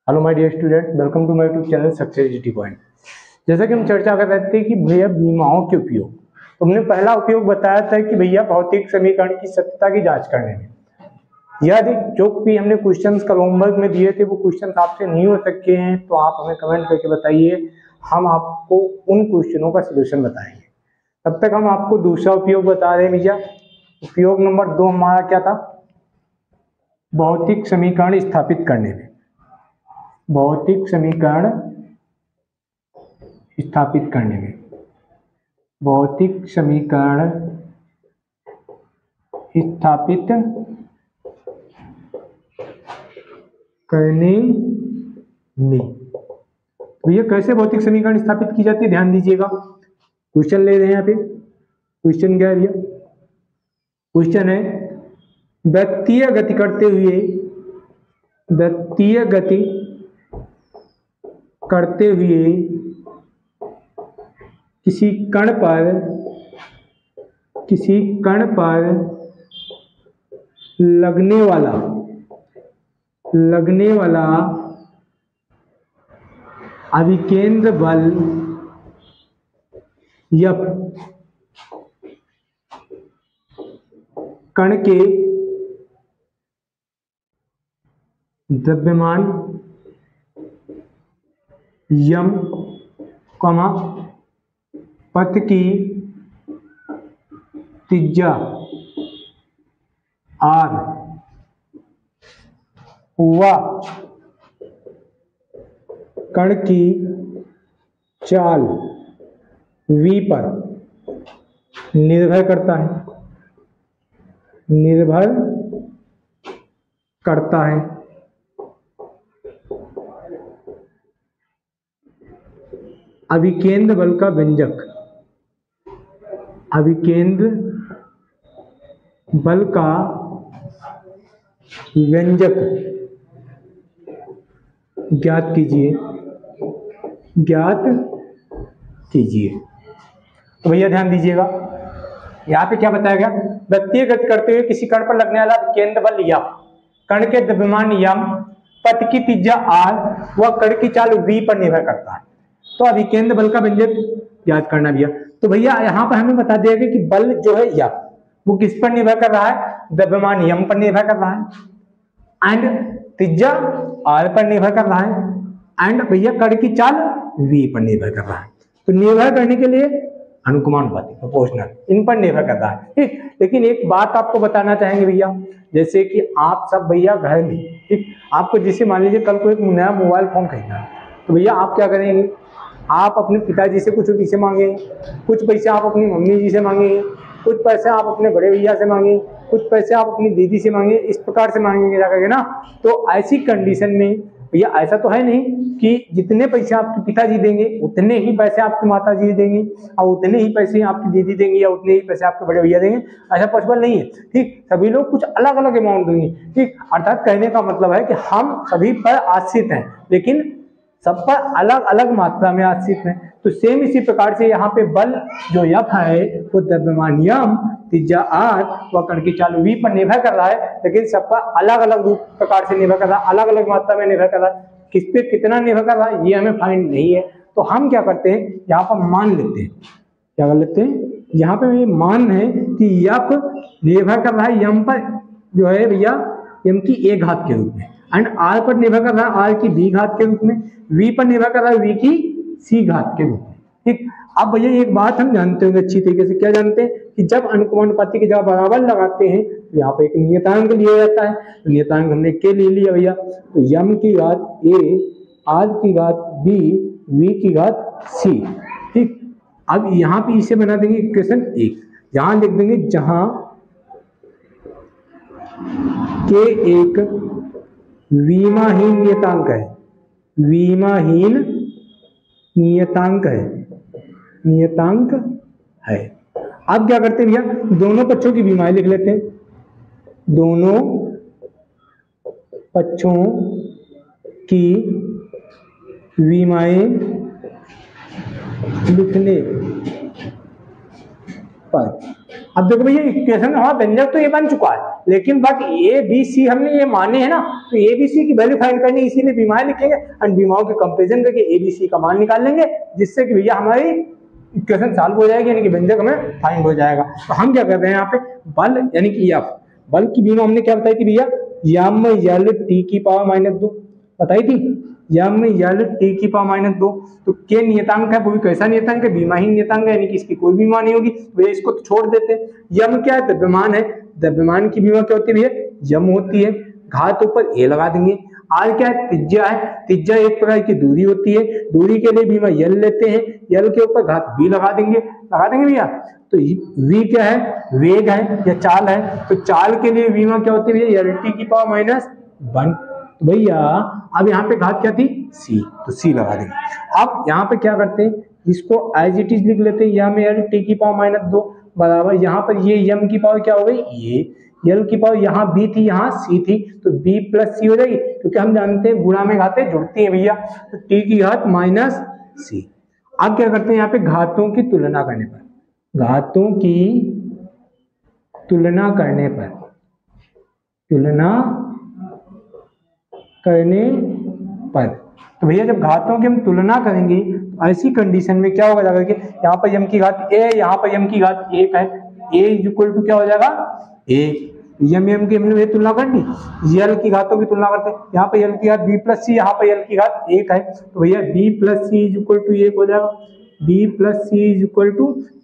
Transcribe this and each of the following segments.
Hello my dear student, welcome to my YouTube channel success GT point. जैसा कि हम चर्चा कर रहे थे कि भैया बीमाओं के उपयोग, तो हमने पहला उपयोग बताया था कि भैया भौतिक समीकरण की सत्यता की जांच करने में। यदि जो भी हमने क्वेश्चंस कल होमवर्क में दिए थे वो क्वेश्चन आपसे नहीं हो सके हैं तो आप हमें कमेंट करके बताइए, हम आपको उन क्वेश्चनों का सोल्यूशन बताएंगे। तब तक हम आपको दूसरा उपयोग बता रहे हैं भैया। उपयोग नंबर 2 हमारा क्या था? भौतिक समीकरण स्थापित करने में। भौतिक समीकरण स्थापित करने में। भौतिक समीकरण स्थापित करने में। तो ये कैसे भौतिक समीकरण स्थापित की जाती है, ध्यान दीजिएगा। क्वेश्चन ले रहे हैं यहाँ पे। क्वेश्चन क्या है भैया? क्वेश्चन है वृत्तीय गति करते हुए, वृत्तीय गति करते हुए किसी कण पर लगने वाला अभिकेंद्र बल F कण के द्रव्यमान यम, पथ की त्रिज्या r व कण की चाल v पर निर्भर करता है। अभिकेंद्र बल का व्यंजक, अभिकेंद्र बल का व्यंजक ज्ञात कीजिए। तो भैया ध्यान दीजिएगा, यहाँ पे क्या बताया गया? वृत्तीय गति करते हुए किसी कण पर लगने वाला केंद्र बल F, कण के द्रव्यमान यम, पथ की त्रिज्या r व कण की चाल v पर निर्भर करता है। तो अभिकेंद्र बल का व्यंजक याद करना भैया। तो भैया यहाँ पर हमें बता दिया गया कि बल जो है F वो किस पर निर्भर कर रहा है? द्रव्यमान यम पर निर्भर कर रहा है एंड त्रिज्या r पर निर्भर कर रहा है एंड भैया कण की चाल v पर निर्भर कर रहा है। तो निर्भर करने के लिए अनुकमानुपाती, प्रोपोर्शनल, इन पर निर्भर कर रहा है, ठीक। लेकिन एक बात आपको बताना चाहेंगे भैया, जैसे कि आप सब भैया घर में, ठीक, आपको जैसे मान लीजिए कल को एक नया मोबाइल फोन खरीदना है, तो भैया आप क्या करेंगे? आप अपने पिताजी से कुछ पैसे मांगेंगे, कुछ पैसे आप अपनी मम्मी जी से मांगेंगे, कुछ पैसे आप अपने बड़े भैया से मांगेंगे, कुछ पैसे आप अपनी दीदी से मांगेंगे, इस प्रकार से मांगेंगे जा करके ना। तो ऐसी कंडीशन में भैया ऐसा तो है नहीं कि जितने पैसे आपके पिताजी देंगे उतने ही पैसे आपकी माता जी देंगे और उतने ही पैसे आपकी दीदी देंगी या उतने ही पैसे आपके बड़े भैया देंगे, ऐसा पॉसिबल नहीं है, ठीक। सभी लोग कुछ अलग अलग अमाउंट देंगे, ठीक। अर्थात कहने का मतलब है कि हम सभी पर आश्रित हैं लेकिन सब पर अलग अलग मात्रा में आश्रित हैं। तो सेम इसी प्रकार से यहाँ पे बल जो F है वो द्रव्यमान यम, त्रिज्या r व कण की चाल v पर निर्भर कर रहा है, लेकिन सब पर अलग अलग रूप प्रकार से निर्भर कर रहा है, अलग अलग मात्रा में निर्भर कर रहा है। किस पे कितना निर्भर कर रहा है ये हमें फाइंड नहीं है, तो हम क्या करते हैं, यहाँ पर मान लेते हैं। क्या कर लेते हैं? यहाँ पे ये मान है कि F निर्भर कर रहा है यम पर, जो है भैया यम की a घात के रूप में, एंड r पर निर्भर कर रहा है r की b घात के रूप में, v पर निर्भर कर रहा है v की c घात के रूप में, ठीक। अब भैया एक बात हम जानते होंगे अच्छी तरीके से, क्या जानते हैं कि जब अनुकमानुपाती की जगह बराबर लगाते हैं तो यहाँ पे एक नियतांक लिया जाता है। तो नियतांक हमने के ले लिया भैया, तो यम की घात a, r की घात b, v की घात c, ठीक। अब यहाँ पे इसे बना देंगे इक्वेशन 1, यहाँ लिख देंगे जहां के एक विमाहीन नियतांक है, विमाहीन नियतांक है। अब क्या करते हैं भैया, दोनों पक्षों की विमाएं लिख लेते हैं। दोनों पक्षों की विमाएं लिखने पर अब देखो भैया इक्वेशन हमारा व्यंजक तो ये बन चुका है, लेकिन बट ए बी सी हमने ये माने हैं ना, तो ए बी सी की वैल्यू फाइंड करनी, इसीलिए बीमाएं लिखेंगे एंड बीमाओं के कंपेरिजन करके ए बी सी का मान निकाल लेंगे, जिससे कि भैया हमारी इक्वेशन सॉल्व हो जाएगी, यानी कि व्यंजक हमें फाइंड हो जाएगा। तो हम क्या कर रहे हैं यहाँ पे, बल यानी कि एफ, बल की बीमा हमने क्या बताई थी भैया, यम यल टी की पावर -2 बताई थी, यम यल टी की पावर -2। तो के नियतांक है, वो भी कैसा नियतांक है, बीमाहीन नियतांक है, यानी कि इसकी कोई बीमा नहीं होगी, भैया इसको तो छोड़ देते हैं। यम क्या है, द्रव्यमान है, द्रव्यमान की बीमा क्या होती है भैया, यम होती है, घात ऊपर ए लगा देंगे। आर क्या है, त्रिज्या है, त्रिज्या एक प्रकार की दूरी होती है, दूरी के लिए बीमा यल लेते हैं, यल के ऊपर घात बी लगा देंगे भैया। तो v क्या है, वेग है या चाल है, तो चाल के लिए बीमा क्या होती है भैया, यल टी की पावर -1। तो भैया अब यहाँ पे घात क्या थी, c, तो c लगा देंगे। अब यहाँ पे क्या करते हैं, इसको एज इट इज लिख लेते हैं, यम यल टी की पावर -2 बराबर, यहाँ पर ये यम की पावर क्या हो गई, ये यल की पावर, यहाँ b थी यहाँ c थी, तो b + c हो जाएगी, क्योंकि हम जानते हैं गुणा में घातें जुड़ती हैं भैया, तो t की घात -c। अब क्या करते हैं, यहाँ पे घातों की तुलना करने पर, घातों की तुलना करने पर, तो भैया जब घातों की हम तुलना करेंगे तो ऐसी कंडीशन में क्या होगा, जाकर के यहाँ पर यम की घात a, यहाँ पर यम की घात 1 है, a = क्या हो जाएगा, a, यम की हमने तुलना कर ली, यल की घातों की तुलना करते हैं, यहाँ पर यल की घात b + c, यहाँ पर यल की घात 1 है, तो भैया b + c = 1 हो जाएगा, b + c =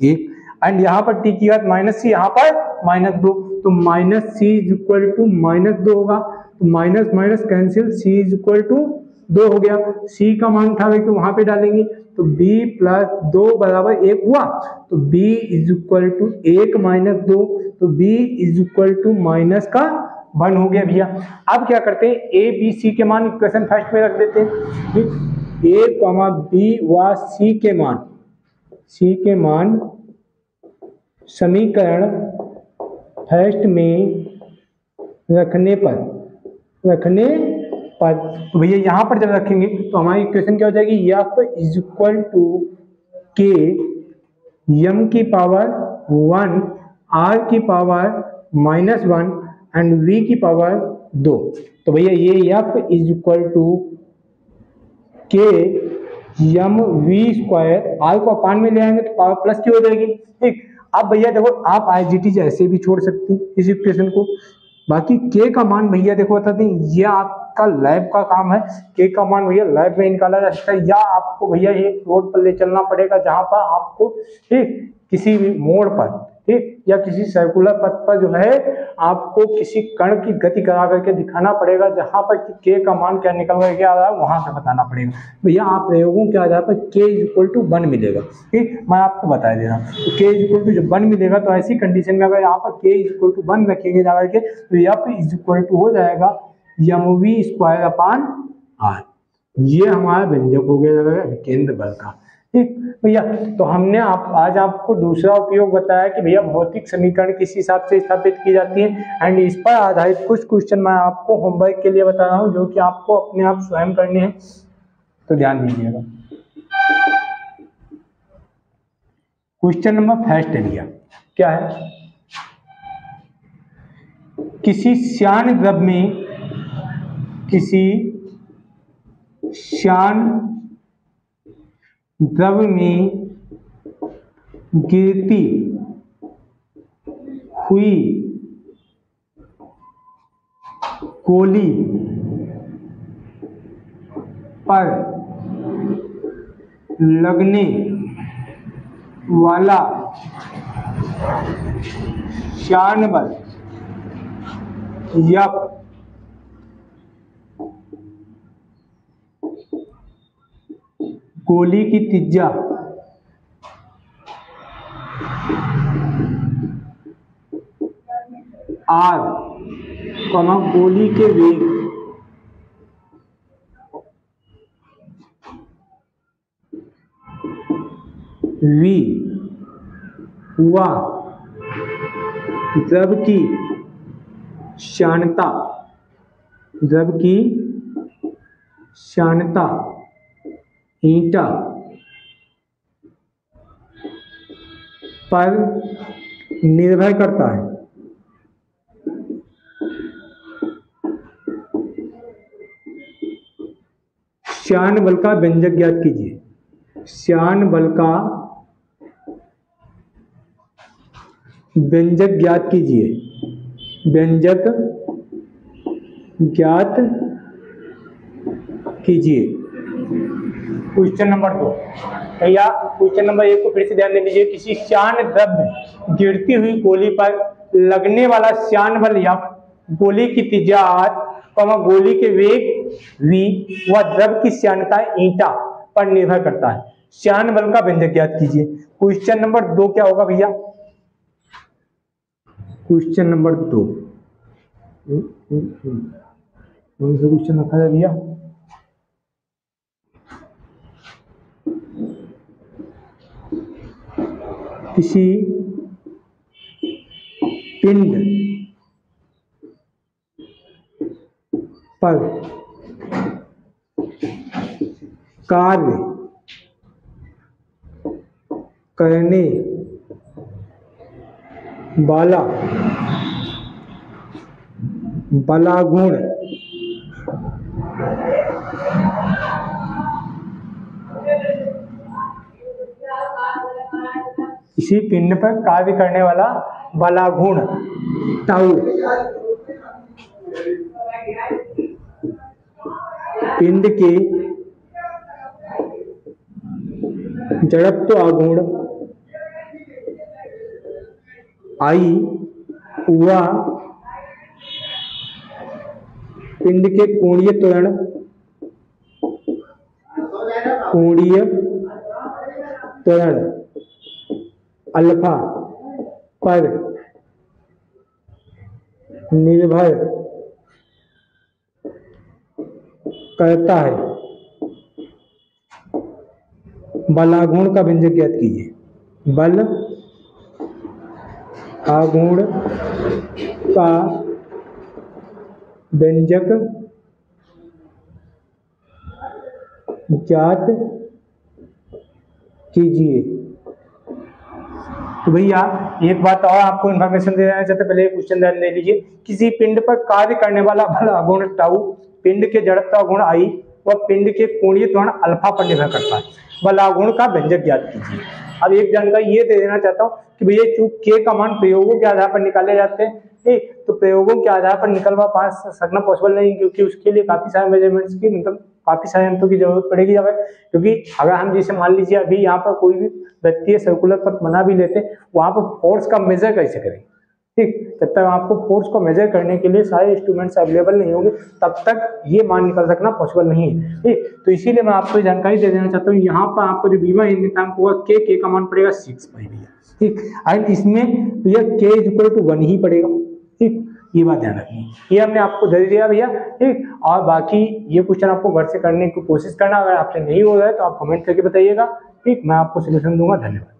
1, एंड यहाँ पर t की घात -c, यहाँ पर -2, तो -c = -2 होगा, तो माइनस माइनस कैंसिल, c = 2 हो गया, c का मान उठा करके वहां पे डालेंगे, तो b + 2 = 1 हुआ, तो b = 1 - 2, तो b = -1 हो गया भैया। अब क्या करते हैं, a b c के मान इक्वेशन फर्स्ट में रख देते हैं, a, b व c के मान समीकरण फर्स्ट में रखने पर, तो भैया यहाँ पर जब रखेंगे तो हमारी इक्वेशन क्या हो जाएगी, f = k यम की पावर 1 r की पावर -1 एंड v की पावर 2। तो भैया ये f = k यम v², r को अपान में ले आएंगे तो पावर प्लस की हो जाएगी, ठीक। अब भैया देखो, आप IGT ऐसे भी छोड़ सकती इस इक्वेशन को, बाकी k का मान भैया देखो बताते हैं, ये आपका लैब का काम है, k का मान भैया लैब में निकाला जा सकता है, या आपको भैया ये रोड पर ले चलना पड़ेगा, जहां पर आपको, ठीक, किसी भी मोड़ पर, ठीक, या किसी सर्कुलर पथ पर जो है आपको किसी कण की गति करा करके दिखाना पड़ेगा, जहां पर k का मान क्या निकल करके आ रहा है वहां से बताना पड़ेगा भैया। आप प्रयोगों के आधार पर k = 1 मिलेगा, ठीक, मैं आपको बता दे रहा हूँ, तो k = 1 मिलेगा, तो ऐसी कंडीशन में अगर यहाँ पर k = 1 रखेंगे जाकर के, तो f हो जाएगा mv²/r, ये हमारा व्यंजक हो गया केंद्र बल का, ठीक भैया। तो हमने आज आपको दूसरा उपयोग बताया कि भैया भौतिक समीकरण किस हिसाब से स्थापित की जाती है, एंड इस पर आधारित कुछ क्वेश्चन मैं आपको होमवर्क के लिए बता रहा हूँ, जो कि आपको अपने आप स्वयं करने हैं, तो ध्यान दीजिएगा। क्वेश्चन नंबर फर्स्ट है भैया, क्या है, किसी श्यान द्रव में गिरती हुई गोली पर लगने वाला श्यान बल या गोली की त्रिज्या r, गोली के वेग v व द्रव की श्यानता ईटा पर निर्भर करता है। श्यान बल का व्यंजक ज्ञात कीजिए। श्यान बल का व्यंजक ज्ञात कीजिए। व्यंजक ज्ञात कीजिए। क्वेश्चन नंबर 2 भैया, क्वेश्चन नंबर 1 को फिर से ध्यान दे लीजिए। किसी श्यान द्रव्य गिरती हुई गोली पर लगने वाला श्यान बल या गोली की त्रिज्या r, गोली के वेग v व द्रव की श्यानता ईटा पर निर्भर करता है। श्यान बल का व्यंजक ज्ञात कीजिए। क्वेश्चन नंबर 2 क्या होगा भैया? क्वेश्चन नंबर 2 कौन सा क्वेश्चन रखा है भैया? किसी पिंड पर कार्य करने वाला बलागुण किसी पिंड पर कार्य करने वाला बलागुण टाउ पिंड के जड़त्व आघूर्ण आई व पिंड के कोणीय त्वरण अल्फा पर निर्भर करता है। बलागुण का व्यंजक ज्ञात कीजिए। बल आघूर्ण का व्यंजक ज्ञात कीजिए। तो भैया एक बात और आपको इन्फॉर्मेशन दे देना चाहते, पहले क्वेश्चन ध्यान दे लीजिए। किसी पिंड पर कार्य करने वाला बल आघूर्ण टाउ पिंड के जड़त्व गुण आई व पिंड के कोणीय त्वरण अल्फा पर निर्भर करता है। बल आघूर्ण का व्यंजक ज्ञात कीजिए। अब एक जानकारी ये दे देना चाहता हूँ कि भैया चूंकि के का मान प्रयोगों के आधार पर निकाले जाते हैं, ठीक, तो प्रयोगों के आधार पर निकलवा पा सकना पॉसिबल नहीं, क्योंकि उसके लिए काफी सारे मेजरमेंट्स की मतलब काफी सारे अंतों की जरूरत पड़ेगी। क्योंकि अगर हम जैसे मान लीजिए अभी यहाँ पर कोई भी व्यक्ति सर्कुलर पथ बना भी लेते हैं, वहां पर फोर्स का मेजर कैसे करें, ठीक, जब तक आपको फोर्स को मेजर करने के लिए सारे इंस्ट्रूमेंट्स अवेलेबल नहीं होंगे तब तक ये मान निकल सकना पॉसिबल नहीं है, ठीक। तो इसीलिए मैं आपको जानकारी दे देना चाहता हूँ। यहाँ पर आपको जो बीमा इंगितांक होगा के का मान पड़ेगा 6 पाई, ठीक। एंड इसमें भैया के इज इक्वल टू 1 ही पड़ेगा, ठीक। ये बात ध्यान रखनी, ये हमने आपको दे दिया भैया, ठीक। और बाकी ये क्वेश्चन आपको घर से करने की कोशिश करना, अगर आपसे नहीं हो रहा है तो आप कमेंट करके बताइएगा, ठीक। मैं आपको सोल्यूशन दूंगा। धन्यवाद।